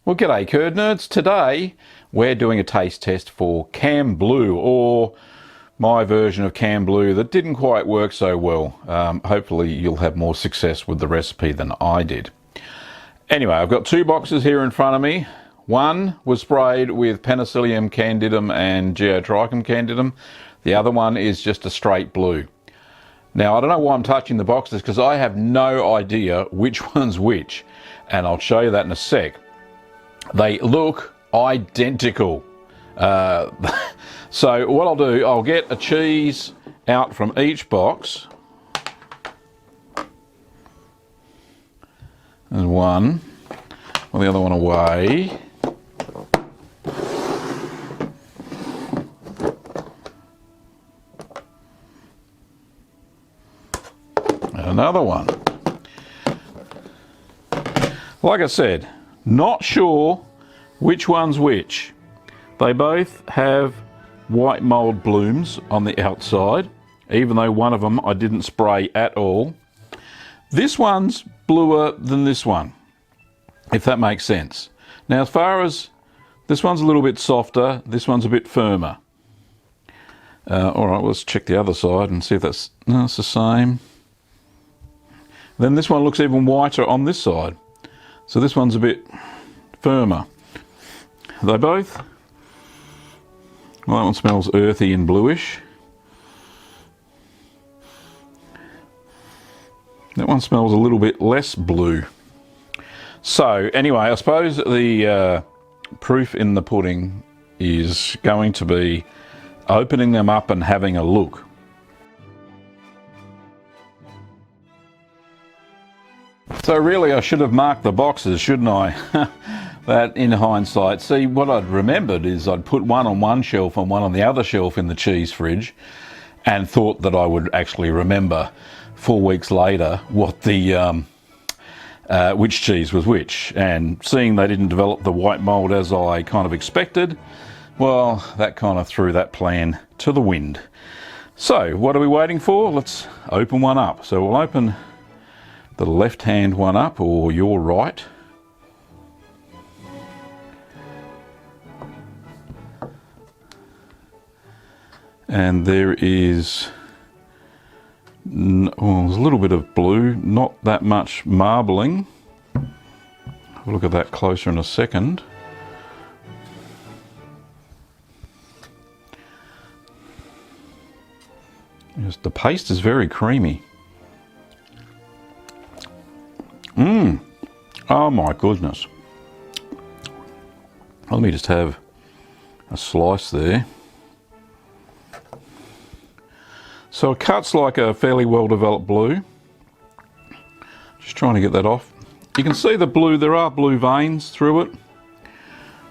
Well, g'day curd nerds. Today we're doing a taste test for Camblu, or my version of Camblu that didn't quite work so well. Hopefully you'll have more success with the recipe than I did. Anyway, I've got two boxes here in front of me. One was sprayed with Penicillium candidum and Geotrichum candidum. The other one is just a straight blue. Now, I don't know why I'm touching the boxes, because I have no idea which one's which, and I'll show you that in a sec. They look identical. So what I'll do, I'll get a cheese out from each box. There's one. Well, the other one away. And another one. Like I said, not sure which one's which. They both have white mould blooms on the outside, even though one of them I didn't spray at all. This one's bluer than this one, if that makes sense. Now, as far as this one's a little bit softer, this one's a bit firmer. All right, let's check the other side and see if that's no, it's the same. Then this one looks even whiter on this side. So this one's a bit firmer. They both, well, that one smells earthy and bluish. That one smells a little bit less blue. So anyway, I suppose the proof in the pudding is going to be opening them up and having a look. So really I should have marked the boxes, shouldn't I? That in hindsight. See, what I'd remembered is I'd put one on one shelf and one on the other shelf in the cheese fridge, and thought that I would actually remember 4 weeks later what the which cheese was which. And seeing they didn't develop the white mould as I kind of expected, well, that kind of threw that plan to the wind. So what are we waiting for? Let's open one up. So we'll open the left hand one up, or your right. And there is, well, there's a little bit of blue, not that much marbling. We'll look at that closer in a second. Yes, the paste is very creamy. Oh my goodness. Let me just have a slice there. So it cuts like a fairly well developed blue. Just trying to get that off. You can see the blue, there are blue veins through it.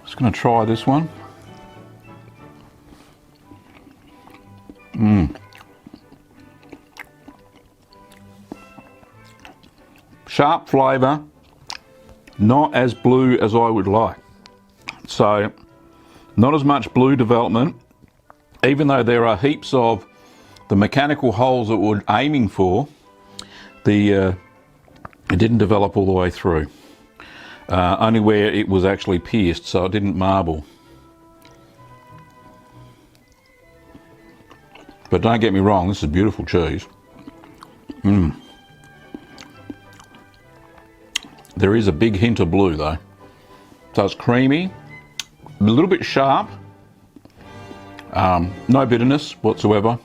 Just going to try this one. Sharp flavour, not as blue as I would like. So, not as much blue development, even though there are heaps of the mechanical holes that we're aiming for. It didn't develop all the way through. Only where it was actually pierced, so it didn't marble. But don't get me wrong, this is beautiful cheese. There is a big hint of blue though. So it's creamy, a little bit sharp, no bitterness whatsoever.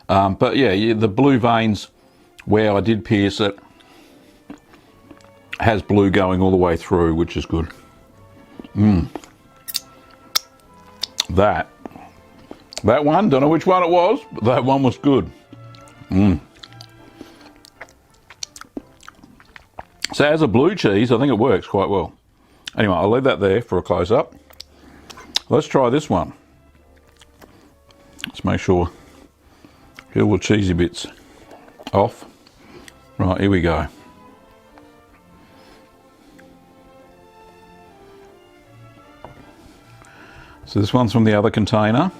But yeah, the blue veins where I did pierce it has blue going all the way through, which is good. That one, don't know which one it was, but that one was good. So as a blue cheese, I think it works quite well. Anyway, I'll leave that there for a close-up. Let's try this one. Let's make sure get all the cheesy bits off. Right, here we go. So this one's from the other container.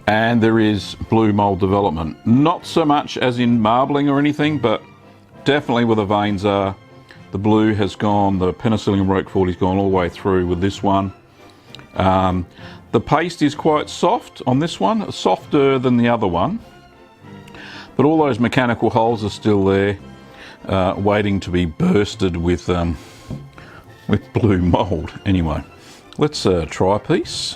And there is blue mould development. Not so much as in marbling or anything, but definitely where the veins are. The blue has gone, the penicillium roquefort has gone all the way through with this one. The paste is quite soft on this one, softer than the other one. But all those mechanical holes are still there, waiting to be bursted with blue mould. Anyway, let's try a piece.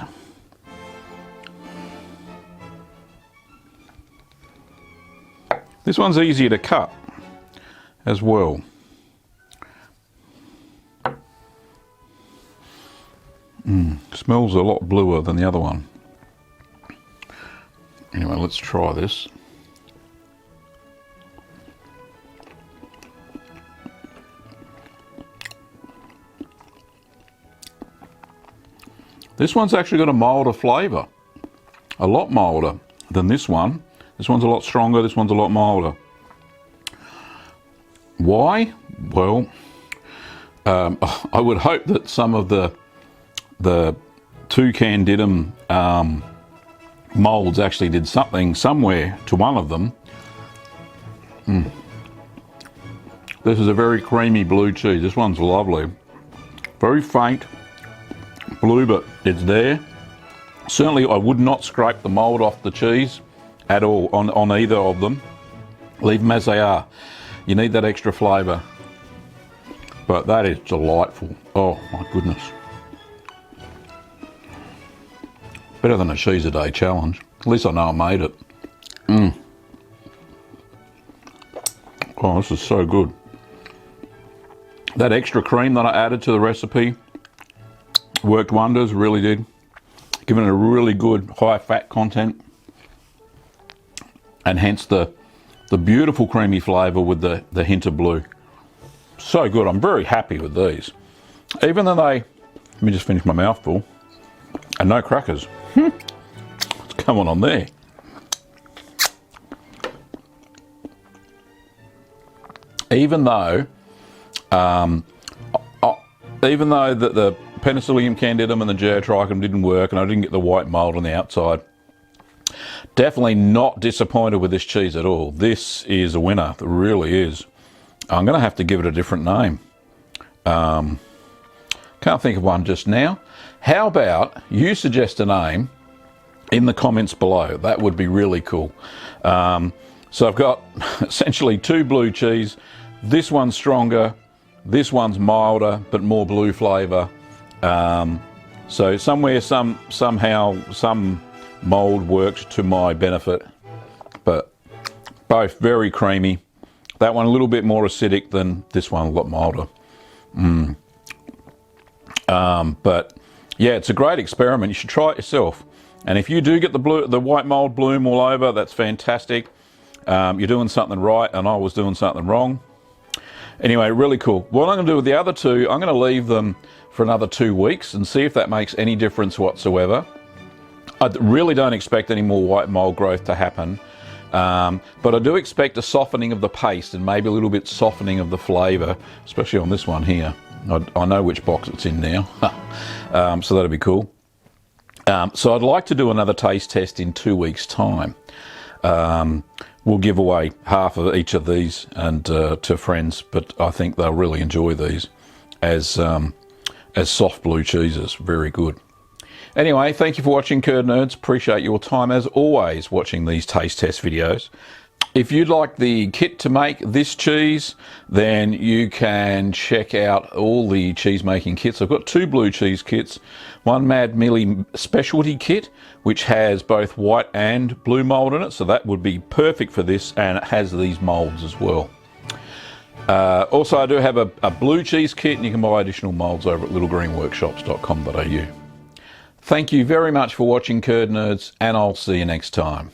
This one's easier to cut as well. Smells a lot bluer than the other one. Anyway, let's try this. This one's actually got a milder flavour, a lot milder than this one. This one's a lot stronger, this one's a lot milder. Why? Well, I would hope that some of the two candidum moulds actually did something somewhere to one of them. This is a very creamy blue cheese. This one's lovely. Very faint blue, but it's there. Certainly I would not scrape the mould off the cheese at all on either of them. Leave them as they are. You need that extra flavour. But that is delightful. Oh my goodness. Better than a cheese a day challenge. At least I know I made it. Oh, this is so good. That extra cream that I added to the recipe worked wonders, really did. Giving it a really good high fat content. And hence the beautiful creamy flavour with the hint of blue. So good, I'm very happy with these. Even though let me just finish my mouthful. And no crackers. What's going on there? Even though the Penicillium candidum and the geotrichum didn't work and I didn't get the white mould on the outside, definitely not disappointed with this cheese at all. This is a winner, it really is. I'm going to have to give it a different name. Can't think of one just now. How about you suggest a name in the comments below? That would be really cool. So I've got essentially two blue cheese. This one's stronger, this one's milder, but more blue flavour. So somehow some mould worked to my benefit, but both very creamy. That one a little bit more acidic than this one, a lot milder. But yeah, it's a great experiment. You should try it yourself. And if you do get the white mould bloom all over, that's fantastic. You're doing something right, and I was doing something wrong. Anyway, really cool. What I'm going to do with the other two, I'm going to leave them for another 2 weeks and see if that makes any difference whatsoever. I really don't expect any more white mould growth to happen. But I do expect a softening of the paste and maybe a little bit softening of the flavour, especially on this one here. I know which box it's in now, so that'll be cool. So I'd like to do another taste test in 2 weeks' time. We'll give away half of each of these and to friends, but I think they'll really enjoy these as soft blue cheeses. Very good. Anyway, thank you for watching, Curd Nerds. Appreciate your time as always watching these taste test videos. If you'd like the kit to make this cheese, then you can check out all the cheese making kits. I've got 2 blue cheese kits, one Mad Millie specialty kit, which has both white and blue mould in it, so that would be perfect for this, and it has these moulds as well. Also, I do have a blue cheese kit, and you can buy additional moulds over at littlegreenworkshops.com.au. Thank you very much for watching, Curd Nerds, and I'll see you next time.